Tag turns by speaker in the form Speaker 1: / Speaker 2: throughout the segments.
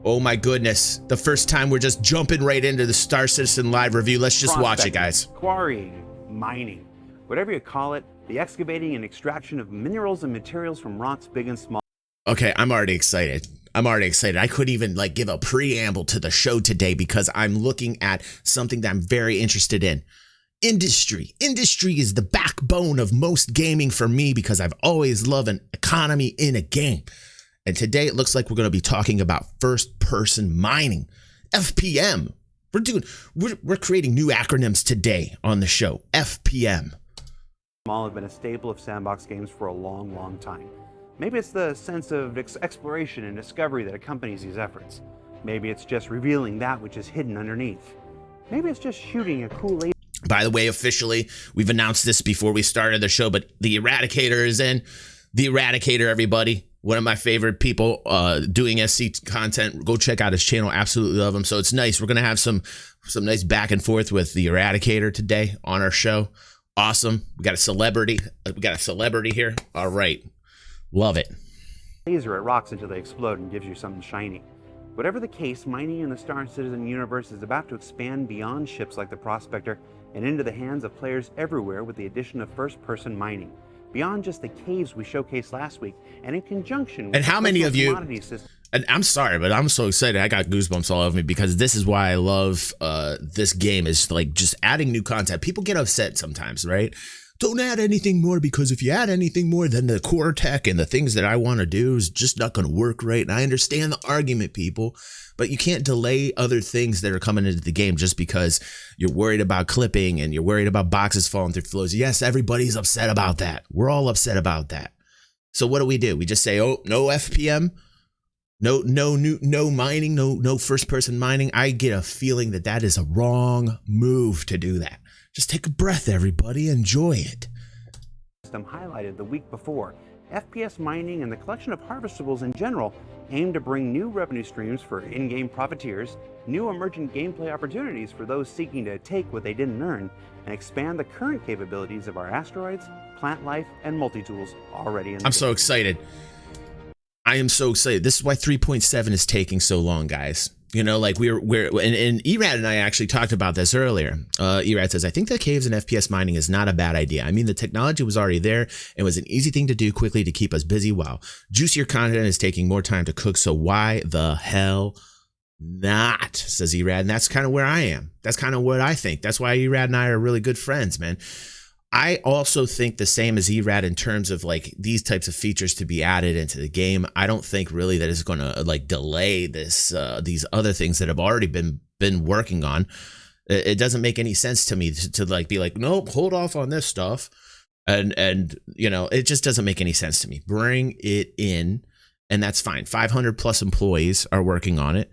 Speaker 1: Oh my goodness. The first time we're just jumping right into the Star Citizen live review. Let's just watch it, guys.
Speaker 2: Quarrying, mining, whatever you call it, the excavating and extraction of minerals and materials from rocks big and small.
Speaker 1: Okay, I'm already excited. I couldn't even like give a preamble to the show today because I'm looking at something that I'm very interested in. Industry. Industry is the backbone of most gaming for me because I've always loved an economy in a game. And today it looks like we're going to be talking about first-person mining, FPM. We're creating new acronyms today on the show. FPM.
Speaker 2: Small have been a staple of sandbox games for a long, long time. Maybe it's the sense of exploration and discovery that accompanies these efforts. Maybe it's just revealing that which is hidden underneath. Maybe it's just shooting a cool laser.
Speaker 1: By the way, officially, we've announced this before we started the show, but the Eradicator is in. The Eradicator, everybody. One of my favorite people doing SC content. Go check out his channel. Absolutely love him. So it's nice. We're going to have some nice back and forth with the Eradicator today on our show. Awesome. We got a celebrity. Here. All right. Love it.
Speaker 2: Laser at rocks until they explode and gives you something shiny. Whatever the case, mining in the Star Citizen universe is about to expand beyond ships like the Prospector and into the hands of players everywhere with the addition of first-person mining. Beyond just the caves we showcased last week, and in conjunction with
Speaker 1: and how many of you,
Speaker 2: system.
Speaker 1: And I'm sorry, but I'm so excited. I got goosebumps all over me because this is why I love this game, is like just adding new content. People get upset sometimes, right? Don't add anything more, because if you add anything more, then the core tech and the things that I want to do is just not going to work right. And I understand the argument, people, but you can't delay other things that are coming into the game just because you're worried about clipping and you're worried about boxes falling through floors. Yes, everybody's upset about that. We're all upset about that. So what do? We just say, oh, no FPM, no mining, no first person mining. I get a feeling that is a wrong move to do that. Just take a breath, everybody. Enjoy it.
Speaker 2: Highlighted the week before, FPS mining and the collection of harvestables in general aim to bring new revenue streams for in-game profiteers, new emergent gameplay opportunities for those seeking to take what they didn't earn, and expand the current capabilities of our asteroids, plant life, and multi-tools already in the game.
Speaker 1: So excited. I am so excited. This is why 3.7 is taking so long, guys. You know, like and Erad and I actually talked about this earlier. Erad says, I think that caves and FPS mining is not a bad idea. I mean, the technology was already there. It was an easy thing to do quickly to keep us busy. Wow. Juicier content is taking more time to cook. So why the hell not, says Erad. And that's kind of where I am. That's kind of what I think. That's why Erad and I are really good friends, man. I also think the same as Erad in terms of like these types of features to be added into the game. I don't think really that it's going to like delay this these other things that have already been working on. It doesn't make any sense to me to like be like, nope, hold off on this stuff. And you know, it just doesn't make any sense to me. Bring it in, and that's fine. 500 plus employees are working on it.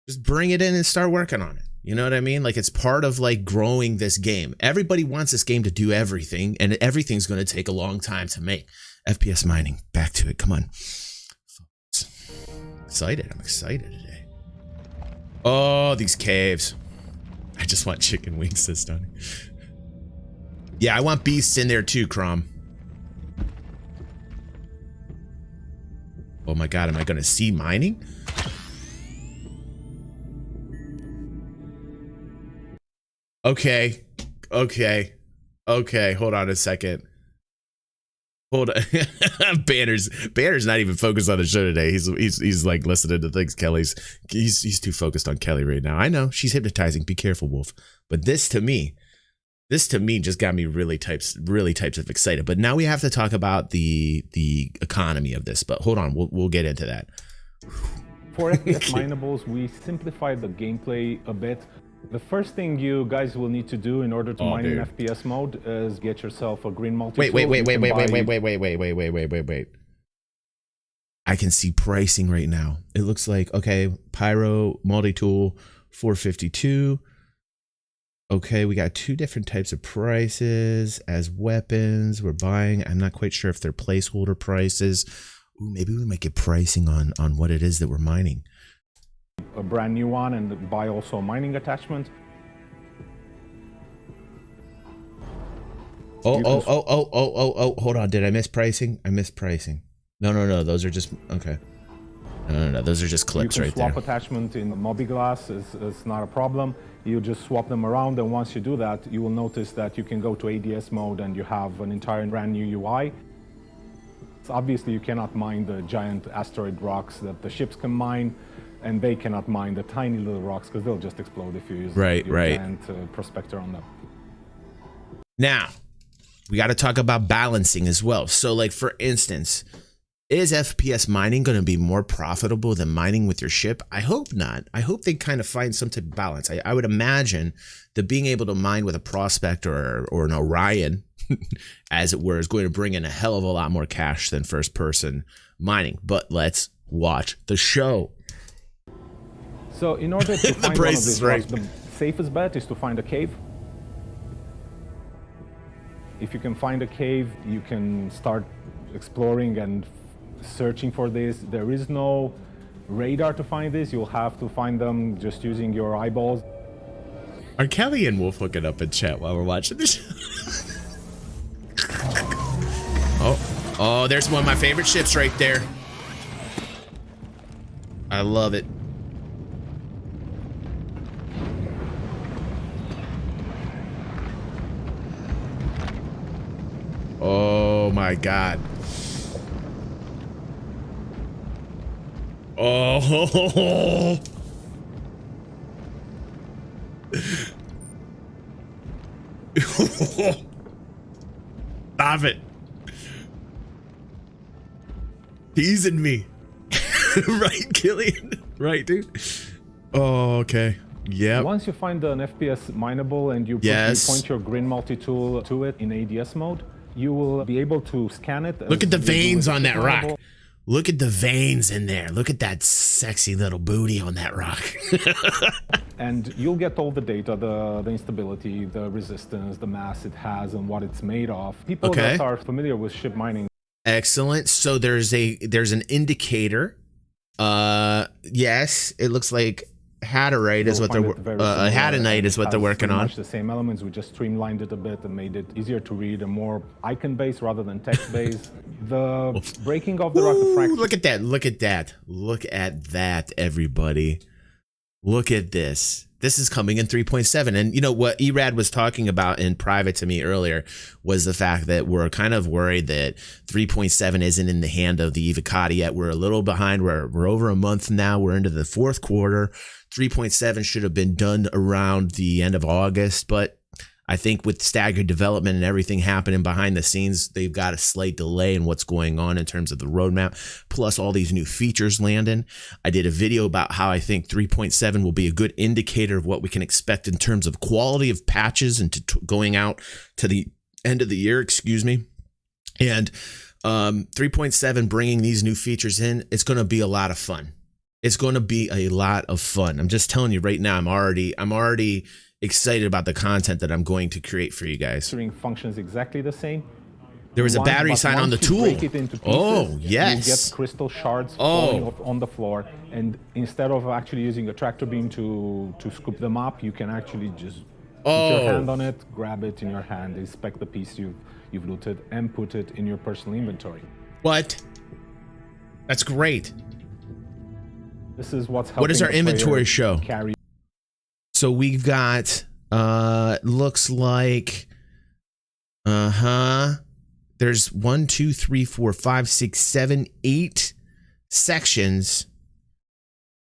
Speaker 1: Just bring it in and start working on it. You know what I mean? Like, it's part of like growing this game. Everybody wants this game to do everything, and everything's going to take a long time to make. FPS mining, back to it. Come on. Excited. I'm excited today. Oh, these caves. I just want chicken wings, says Stunning. Yeah, I want beasts in there too, Crom. Oh my God, am I going to see mining? Okay. Hold on a second. Hold on. Banner's not even focused on the show today. He's like listening to things. He's too focused on Kelly right now. I know she's hypnotizing. Be careful, Wolf. But this to me just got me really types of excited. But now we have to talk about the economy of this. But hold on, we'll get into that.
Speaker 3: For FPS Minables, we simplified the gameplay a bit. The first thing you guys will need to do in order to mine in FPS mode is get yourself a green multi-tool.
Speaker 1: Wait. I can see pricing right now. It looks like, okay, Pyro multi-tool 452. Okay, we got two different types of prices as weapons. We're buying. I'm not quite sure if they're placeholder prices. Ooh, maybe we might get pricing on what it is that we're mining.
Speaker 3: A brand new one, and buy also a mining attachment.
Speaker 1: Oh, hold on. Did I miss pricing? I missed pricing. No. Those are just, okay. No, those are just clips right there.
Speaker 3: You can swap attachment in Mobiglass, it's not a problem. You just swap them around, and once you do that, you will notice that you can go to ADS mode and you have an entire brand new UI. So obviously, you cannot mine the giant asteroid rocks that the ships can mine, and they cannot mine the tiny little rocks because they'll just explode if you use your giant prospector on them.
Speaker 1: Now, we got to talk about balancing as well. So, like, for instance, is FPS mining going to be more profitable than mining with your ship? I hope not. I hope they kind of find some type of balance. I would imagine that being able to mine with a prospector or an Orion, as it were, is going to bring in a hell of a lot more cash than first person mining. But let's watch the show.
Speaker 3: So in order to find one of these rocks, the safest bet is to find a cave. If you can find a cave, you can start exploring and searching for this. There is no radar to find this. You'll have to find them just using your eyeballs.
Speaker 1: Are Kelly and Wolf hooking up in chat while we're watching this? Oh, there's one of my favorite ships right there. I love it. Oh my God. Oh. Stop it. Teasing me. Right, Killian? Right, dude? Oh, okay. Yeah.
Speaker 3: Once you find an FPS mineable and you point your green multi-tool to it in ADS mode, you will be able to scan it.
Speaker 1: Look at the veins on that rock. Look at the veins in there. Look at that sexy little booty on that rock.
Speaker 3: And you'll get all the data, the instability, the resistance, the mass it has, and what it's made of. People that are familiar with ship mining.
Speaker 1: Excellent. So there's an indicator. Yes, it looks like Hatterite is what they're Hadanite is what they're working on.
Speaker 3: Much the same elements. We just streamlined it a bit and made it easier to read and more icon-based rather than text-based. The breaking of the rock, the fracture.
Speaker 1: Look at that! Look at that! Look at that, everybody! Look at this. This is coming in 3.7, and you know what Erad was talking about in private to me earlier was the fact that we're kind of worried that 3.7 isn't in the hand of the Evocati yet. We're a little behind. We're over a month now. We're into the fourth quarter. 3.7 should have been done around the end of August, but I think with staggered development and everything happening behind the scenes, they've got a slight delay in what's going on in terms of the roadmap, plus all these new features landing. I did a video about how I think 3.7 will be a good indicator of what we can expect in terms of quality of patches and going out to the end of the year, excuse me. And 3.7 bringing these new features in, it's going to be a lot of fun. It's going to be a lot of fun. I'm just telling you right now, I'm already excited about the content that I'm going to create for you guys.
Speaker 3: Functions exactly the same.
Speaker 1: There was a battery sign on the tool. Oh, yes.
Speaker 3: You get crystal shards falling on the floor, and instead of actually using a tractor beam to scoop them up, you can actually just put your hand on it, grab it in your hand, inspect the piece you've looted, and put it in your personal inventory.
Speaker 1: What? That's great.
Speaker 3: This is what's helping.
Speaker 1: What does our inventory show?
Speaker 3: Carry.
Speaker 1: So we've got, looks like, there's 1, 2, 3, 4, 5, 6, 7, 8 sections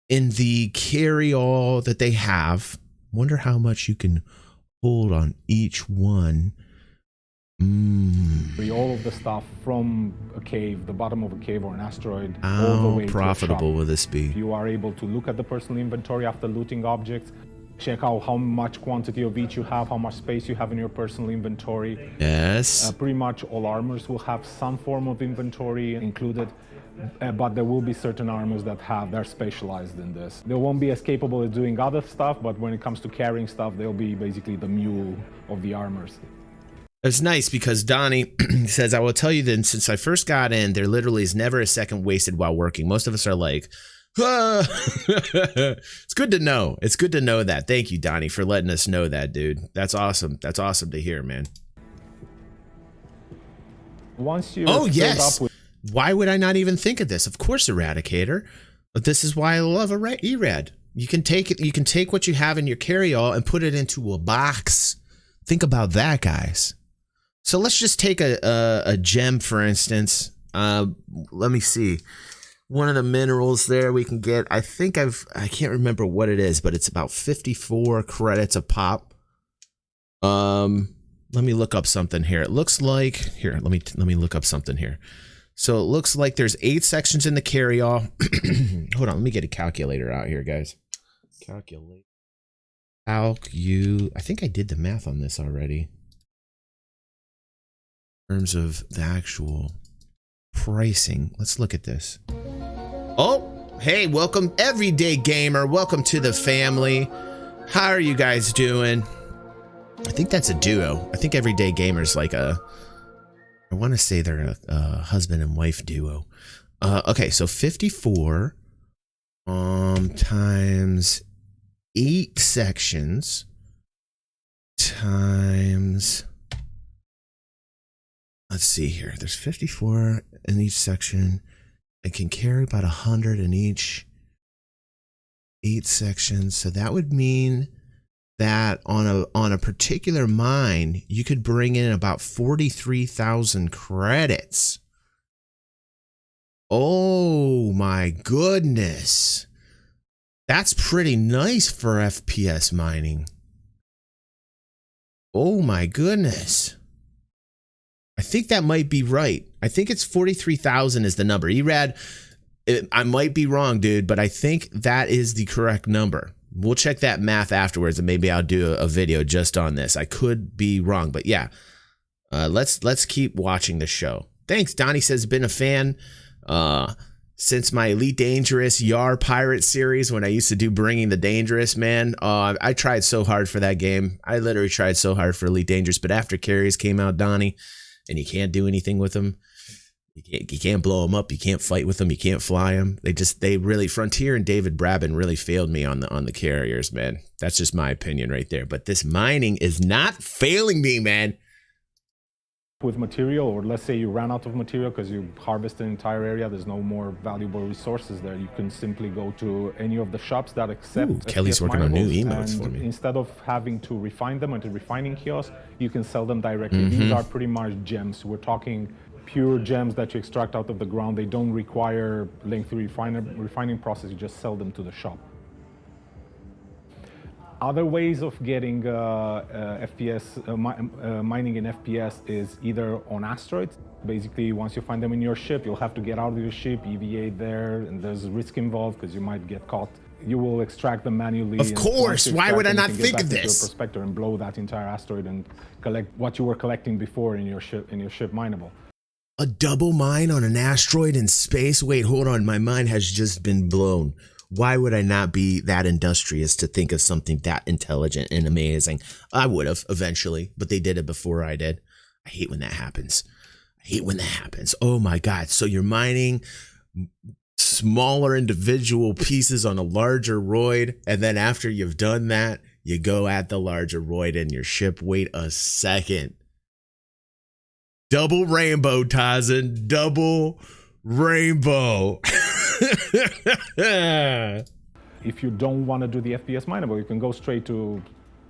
Speaker 1: in the carry-all that they have. Wonder how much you can hold on each one.
Speaker 3: All of the stuff from a cave, the bottom of a cave or an asteroid, all the way
Speaker 1: profitable will this be?
Speaker 3: You are able to look at the personal inventory after looting objects, check out how much quantity of each you have, how much space you have in your personal inventory.
Speaker 1: Yes.
Speaker 3: Pretty much all armors will have some form of inventory included, but there will be certain armors that they're specialized in this. They won't be as capable of doing other stuff, but when it comes to carrying stuff, they'll be basically the mule of the armors.
Speaker 1: It's nice because Donnie says, I will tell you that since I first got in, there literally is never a second wasted while working. Most of us are like, It's good to know. It's good to know that. Thank you, Donnie, for letting us know that, dude. That's awesome. That's awesome to hear, man.
Speaker 3: Once you
Speaker 1: yes. Why would I not even think of this? Of course, Eradicator. But this is why I love a ERAD. You can take it. You can take what you have in your carry-all and put it into a box. Think about that, guys. So let's just take a gem, for instance. Let me see. One of the minerals there we can get. I can't remember what it is, but it's about 54 credits a pop. Let me look up something here. It looks like here. Let me look up something here. So it looks like there's 8 sections in the carry-all. Hold on, let me get a calculator out here, guys. Calculate. I think I did the math on this already. In terms of the actual pricing, let's look at this. Oh, hey, welcome, everyday gamer. Welcome to the family. How are you guys doing? I think that's a duo. I think everyday gamer's like I want to say they're a husband and wife duo. Okay, so 54 times 8 sections times, let's see here. There's 54 in each section. It can carry about 100 in each 8 sections. So that would mean that on a particular mine, you could bring in about 43,000 credits. Oh my goodness. That's pretty nice for FPS mining. Oh my goodness. I think that might be right. I think it's 43,000 is the number. ERAD, I might be wrong, dude, but I think that is the correct number. We'll check that math afterwards, and maybe I'll do a video just on this. I could be wrong, but yeah. Let's keep watching the show. Thanks. Donnie says, been a fan since my Elite Dangerous Yar Pirate series when I used to do Bringing the Dangerous, man. I tried so hard for that game. I literally tried so hard for Elite Dangerous, but after carriers came out, Donnie, and you can't do anything with them. You can't blow them up. You can't fight with them. You can't fly them. They really, Frontier and David Brabin really failed me on the carriers, man. That's just my opinion right there. But this mining is not failing me, man.
Speaker 3: With material, or let's say you ran out of material because you harvested an entire area, there's no more valuable resources there. You can simply go to any of the shops that accept.
Speaker 1: Ooh, Kelly's working on new emotes for me.
Speaker 3: Instead of having to refine them at a refining kiosk, you can sell them directly. These are pretty much gems. We're talking pure gems that you extract out of the ground. They don't require lengthy refining process. You just sell them to the shop. Other ways of getting mining in FPS is either on asteroids. Basically, once you find them in your ship, you'll have to get out of your ship, EVA there, and there's risk involved because you might get caught. You will extract them manually.
Speaker 1: Of course, why would I not think of this?
Speaker 3: Your prospector and blow that entire asteroid and collect what you were collecting before in your ship mineable.
Speaker 1: A double mine on an asteroid in space? Wait, hold on. My mind has just been blown. Why would I not be that industrious to think of something that intelligent and amazing? I would have eventually, but they did it before I did. I hate when that happens. I hate when that happens. Oh my God. So you're mining smaller individual pieces on a larger roid, and then after you've done that, you go at the larger roid in your ship. Wait a second. Double rainbow, Tarzan. Double rainbow.
Speaker 3: If you don't want to do the FPS mineable, you can go straight to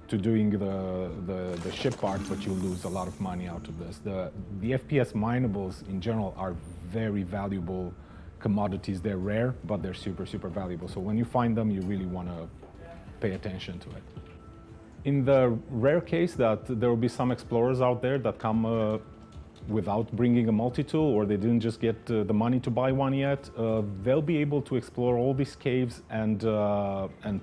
Speaker 3: doing the ship part, but you'll lose a lot of money out of this. The FPS minables in general are very valuable commodities. They're rare, but they're super, super valuable. So when you find them, you really want to pay attention to it. In the rare case that there will be some explorers out there that come without bringing a multi-tool, or they didn't just get the money to buy one yet, they'll be able to explore all these caves and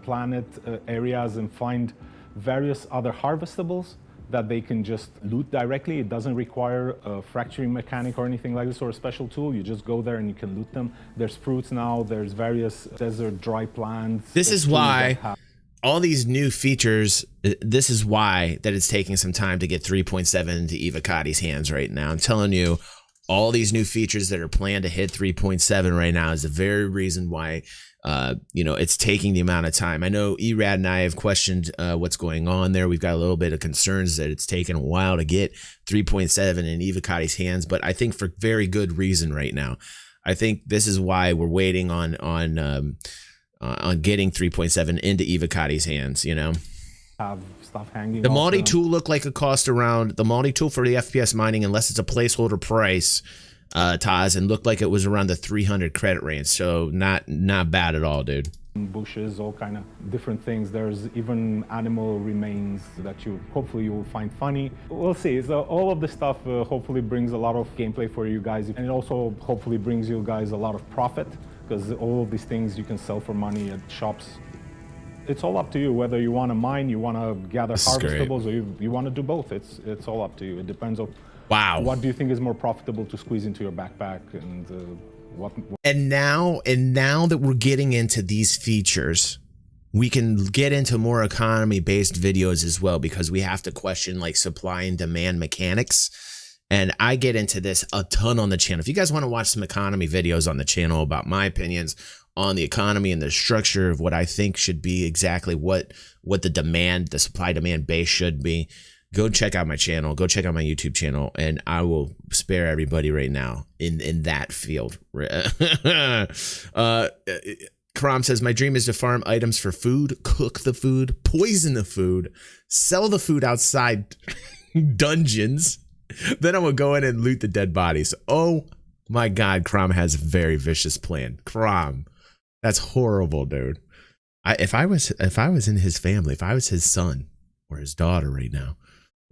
Speaker 3: planet areas and find various other harvestables that they can just loot directly. It doesn't require a fracturing mechanic or anything like this, or a special tool. You just go there and you can loot them. There's fruits now, there's various desert dry plants.
Speaker 1: This is why all these new features, this is why that it's taking some time to get 3.7 into Evocati's hands right now. I'm telling you, all these new features that are planned to hit 3.7 right now is the very reason why it's taking the amount of time. I know Erad and I have questioned what's going on there. We've got a little bit of concerns that it's taken a while to get 3.7 in Evocati's hands, but I think for very good reason right now. I think this is why we're waiting on getting 3.7 into Evocati's hands, you know.
Speaker 3: Have stuff hanging.
Speaker 1: The
Speaker 3: off
Speaker 1: multi-tool looked like a cost around, the multi-tool for the FPS mining, unless it's a placeholder price, Taz, and looked like it was around the 300 credit range. So not bad at all, dude.
Speaker 3: Bushes, all kind of different things. There's even animal remains that hopefully you will find funny. We'll see. So all of this stuff hopefully brings a lot of gameplay for you guys, and it also hopefully brings you guys a lot of profit, because all of these things you can sell for money at shops. It's all up to you whether you want to mine, you want to gather harvestables, or you want to do both. It's all up to you. It depends on what do you think is more profitable to squeeze into your backpack, and what.
Speaker 1: And now that we're getting into these features, we can get into more economy-based videos as well, because we have to question like supply and demand mechanics. And I get into this a ton on the channel. If you guys want to watch some economy videos on the channel about my opinions on the economy and the structure of what I think should be exactly what the supply demand base should be, go check out my channel, go check out my YouTube channel, and I will spare everybody right now in that field. Krom says, my dream is to farm items for food, cook the food, poison the food, sell the food outside dungeons. Then I will go in and loot the dead bodies. Oh my God, Krom has a very vicious plan. Krom, that's horrible, dude. If I was in his family, if I was his son or his daughter right now,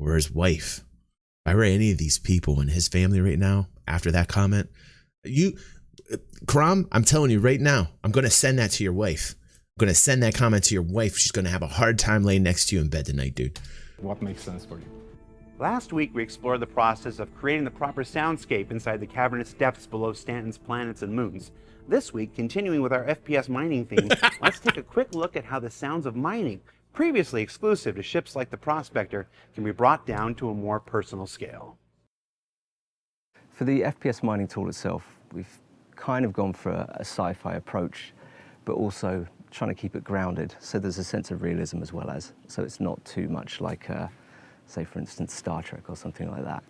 Speaker 1: or his wife, if I were any of these people in his family right now, after that comment, Krom, I'm telling you right now, I'm going to send that to your wife. I'm going to send that comment to your wife. She's going to have a hard time laying next to you in bed tonight, dude.
Speaker 3: What makes sense for you?
Speaker 2: Last week, we explored the process of creating the proper soundscape inside the cavernous depths below Stanton's planets and moons. This week, continuing with our FPS mining theme, let's take a quick look at how the sounds of mining, previously exclusive to ships like the Prospector, can be brought down to a more personal scale.
Speaker 4: For the FPS mining tool itself, we've kind of gone for a sci-fi approach, but also trying to keep it grounded, so there's a sense of realism as well as, so it's not too much like say, for instance, Star Trek or something like that.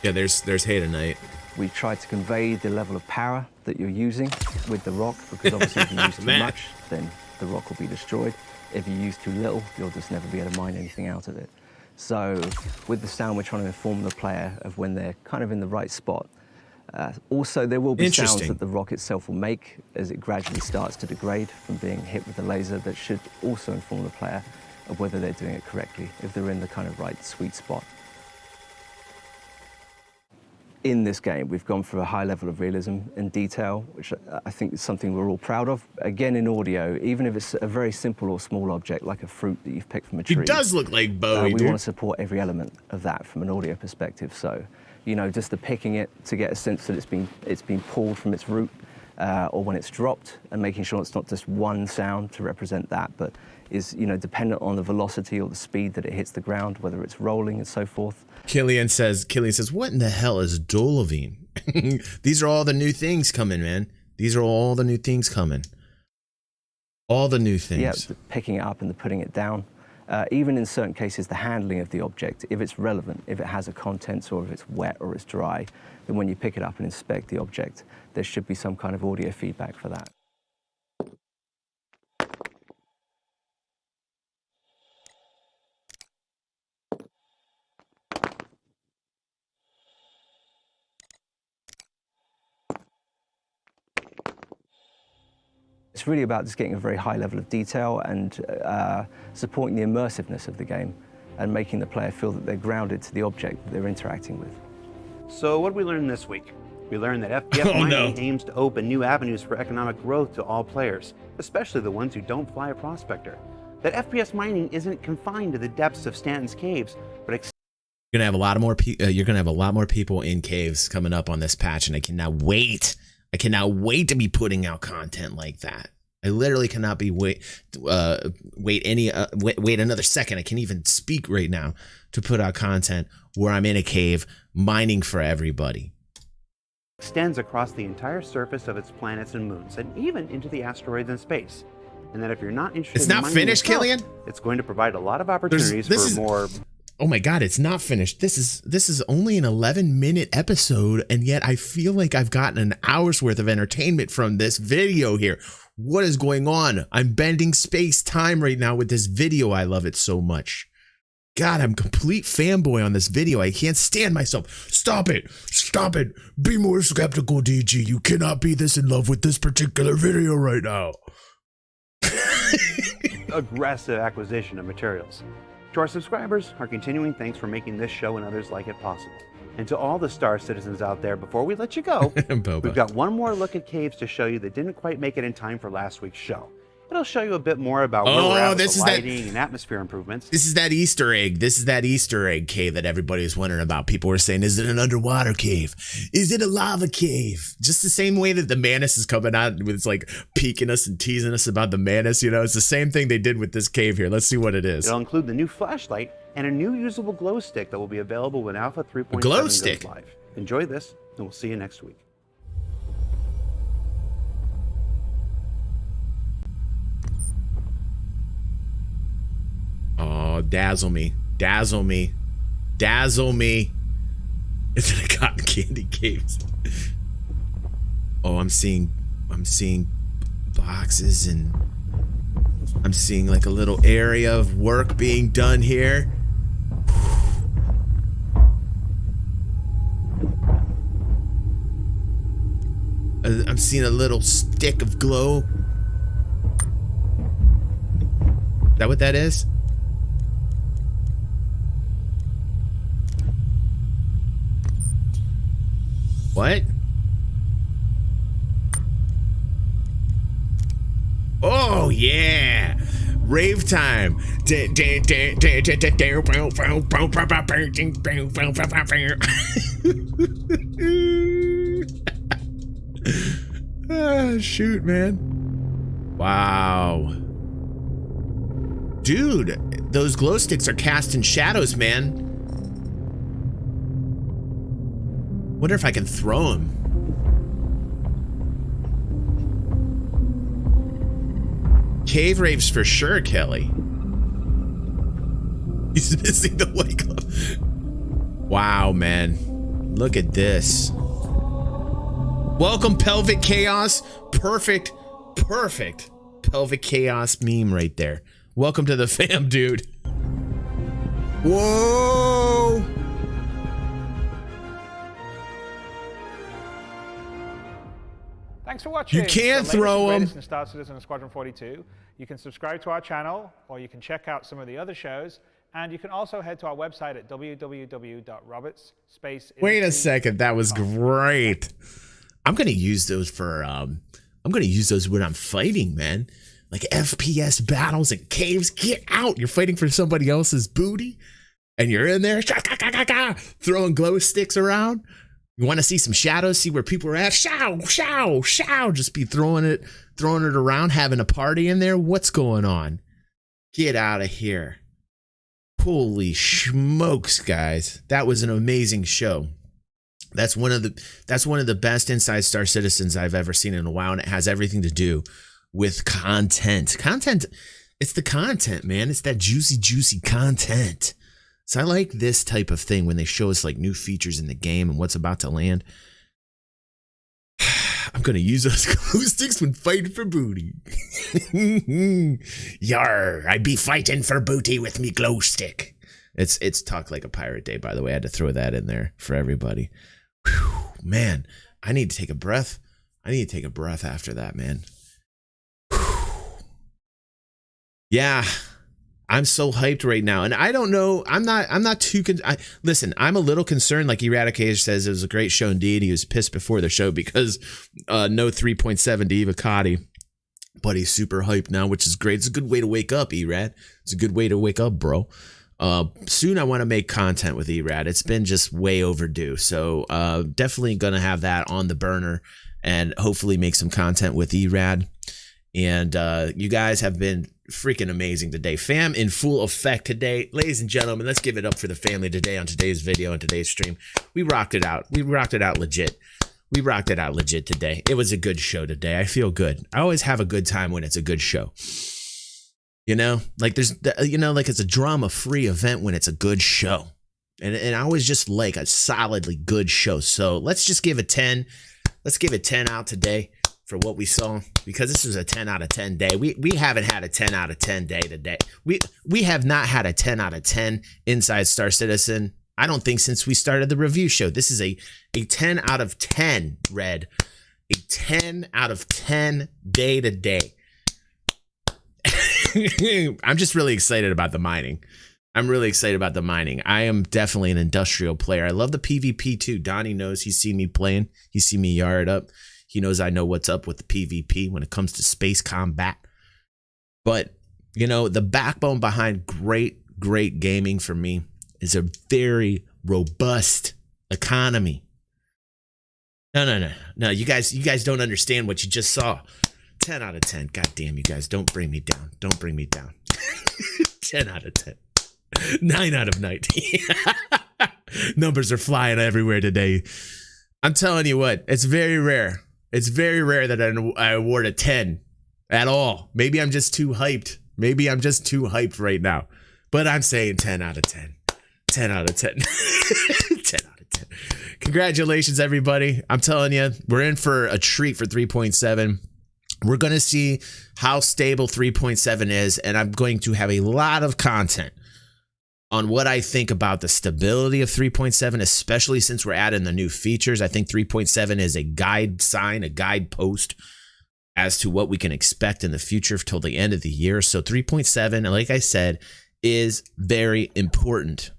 Speaker 1: Yeah, there's hay tonight.
Speaker 4: We try to convey the level of power that you're using with the rock, because obviously if you use too much, then the rock will be destroyed. If you use too little, you'll just never be able to mine anything out of it. So with the sound, we're trying to inform the player of when they're kind of in the right spot. Also, there will be sounds that the rock itself will make as it gradually starts to degrade from being hit with the laser, that should also inform the player of whether they're doing it correctly, if they're in the kind of right sweet spot. In this game, we've gone for a high level of realism and detail, which I think is something we're all proud of. Again, in audio, even if it's a very simple or small object, like a fruit that you've picked from a tree.
Speaker 1: He does look like Bowie,
Speaker 4: we want to support every element of that from an audio perspective. So, you know, just the picking it to get a sense that it's been pulled from its root, or when it's dropped, and making sure it's not just one sound to represent that, but is, you know, dependent on the velocity or the speed that it hits the ground, whether it's rolling and so forth.
Speaker 1: Killian says, what in the hell is Dolovine? These are all the new things coming, man. These are all the new things coming. All the new things.
Speaker 4: Yeah, the picking it up and the putting it down. Even in certain cases, the handling of the object, if it's relevant, if it has a contents or if it's wet or it's dry, then when you pick it up and inspect the object, there should be some kind of audio feedback for that. It's really about just getting a very high level of detail and supporting the immersiveness of the game and making the player feel that they're grounded to the object that they're interacting with.
Speaker 2: So what did we learn this week? We learned that FPS mining aims to open new avenues for economic growth to all players, especially the ones who don't fly a Prospector. That FPS mining isn't confined to the depths of Stanton's caves, but
Speaker 1: you're gonna have a lot more people in caves coming up on this patch, and I cannot wait. I cannot wait to be putting out content like that. I literally cannot wait another second. I can't even speak right now to put out content where I'm in a cave mining for everybody.
Speaker 2: Extends across the entire surface of its planets and moons, and even into the asteroids in space. And that if you're not interested
Speaker 1: in mining
Speaker 2: finished,
Speaker 1: Killian?
Speaker 2: It's going to provide a lot of opportunities for more
Speaker 1: Oh my God, it's not finished. This is only an 11-minute episode, and yet I feel like I've gotten an hour's worth of entertainment from this video here. What is going on? I'm bending space-time right now with this video. I love it so much. God, I'm complete fanboy on this video. I can't stand myself. Stop it. Stop it. Be more skeptical, DG. You cannot be this in love with this particular video right now.
Speaker 2: Aggressive acquisition of materials. To our subscribers, our continuing thanks for making this show and others like it possible. And to all the Star Citizens out there, before we let you go, we've got one more look at caves to show you that didn't quite make it in time for last week's show. It'll show you a bit more about where we're at with the lighting and atmosphere improvements.
Speaker 1: This is that Easter egg. This is that Easter egg cave that everybody was wondering about. People were saying, is it an underwater cave? Is it a lava cave? Just the same way that the Manus is coming out with, it's like peeking us and teasing us about the Manus. You know, it's the same thing they did with this cave here. Let's see what it is.
Speaker 2: It'll include the new flashlight and a new usable glow stick that will be available when Alpha 3.7 goes live. Enjoy this, and we'll see you next week.
Speaker 1: Oh, dazzle me, dazzle me, dazzle me. It's in a cotton candy caves. Oh, I'm seeing boxes, and I'm seeing like a little area of work being done here. I'm seeing a little stick of glow. Is that what that is? What? Oh yeah, rave time. Ah, shoot, man. Wow. Dude, those glow sticks are casting shadows, man. Wonder if I can throw them. Cave raves for sure, Kelly. He's missing the white glove. Wow, man. Look at this. Welcome, Pelvic Chaos. Perfect, perfect Pelvic Chaos meme right there. Welcome to the fam, dude. Whoa.
Speaker 5: Thanks for watching.
Speaker 1: You can't throw them.
Speaker 5: Star Citizen and Squadron 42. You can subscribe to our channel, or you can check out some of the other shows, and you can also head to our website at www.robertsspace.
Speaker 1: Wait a second, that was great. I'm gonna use those for I'm gonna use those when I'm fighting, man. Like FPS battles and caves. Get out! You're fighting for somebody else's booty, and you're in there throwing glow sticks around. You want to see some shadows, see where people are at? Show, show, show. Just be throwing it around, having a party in there. What's going on? Get out of here. Holy smokes, guys. That was an amazing show. That's one of the best Inside Star Citizens I've ever seen in a while, and it has everything to do with content. Content, it's the content, man. It's that juicy content. So I like this type of thing when they show us like new features in the game and what's about to land. I'm gonna use those glow sticks when fighting for booty. Yar, I be fighting for booty with me glow stick. It's Talk Like a Pirate Day, by the way. I had to throw that in there for everybody. Whew, man, I need to take a breath. I need to take a breath after that, man. Whew. Yeah. I'm so hyped right now, and I don't know. I'm not too. Listen, I'm a little concerned. Like Eradicage says, it was a great show indeed. He was pissed before the show because no 3.7 to Eva Cotty, but he's super hyped now, which is great. It's a good way to wake up, Erad. It's a good way to wake up, bro. Soon I want to make content with Erad. It's been just way overdue. So definitely gonna have that on the burner, and hopefully make some content with Erad. And you guys have been freaking amazing today. Fam in full effect today. Ladies and gentlemen, let's give it up for the family today on today's video and today's stream. We rocked it out. We rocked it out legit. We rocked it out legit today. It was a good show today. I feel good. I always have a good time when it's a good show. You know, like there's, you know, like it's a drama-free event when it's a good show. And I always just like a solidly good show. So let's just give it 10. Let's give it 10 out today for what we saw, because this was a 10 out of 10 day. We haven't had a 10 out of 10 day today. We have not had a 10 out of 10 inside Star Citizen, I don't think, since we started the review show. This is a 10 out of 10, Red. A 10 out of 10 day to day. I'm just really excited about the mining. I'm really excited about the mining. I am definitely an industrial player. I love the PvP too. Donnie knows, he's seen me playing. He's seen me yard up. He knows I know what's up with the PvP when it comes to space combat. But, you know, the backbone behind great gaming for me is a very robust economy. No, you guys don't understand what you just saw. 10 out of 10. God damn, you guys, don't bring me down. Don't bring me down. 10 out of 10. 9 out of 19. Numbers are flying everywhere today. I'm telling you what, it's very rare. It's very rare that I award a 10 at all. Maybe I'm just too hyped. Maybe I'm just too hyped right now. But I'm saying 10 out of 10. 10 out of 10. 10 out of 10. Congratulations, everybody. I'm telling you, we're in for a treat for 3.7. We're going to see how stable 3.7 is, and I'm going to have a lot of content on what I think about the stability of 3.7, especially since we're adding the new features. I think 3.7 is a guide sign, a guidepost as to what we can expect in the future till the end of the year. So 3.7, like I said, is very important.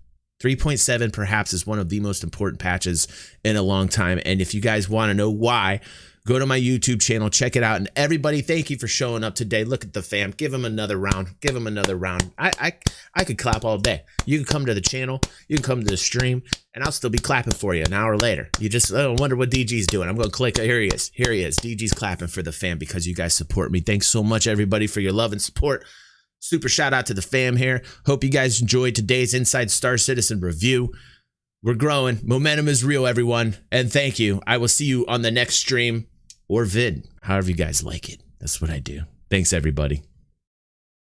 Speaker 1: 3.7 perhaps is one of the most important patches in a long time. And if you guys want to know why, go to my YouTube channel, check it out. And everybody, thank you for showing up today. Look at the fam. Give them another round. Give them another round. I could clap all day. You can come to the channel. You can come to the stream, and I'll still be clapping for you an hour later. You just wonder what DG's doing. I'm going to click. Here he is. Here he is. DG's clapping for the fam because you guys support me. Thanks so much, everybody, for your love and support. Super shout out to the fam here. Hope you guys enjoyed today's Inside Star Citizen review. We're growing. Momentum is real, everyone. And thank you. I will see you on the next stream or vid, however you guys like it. That's what I do. Thanks, everybody.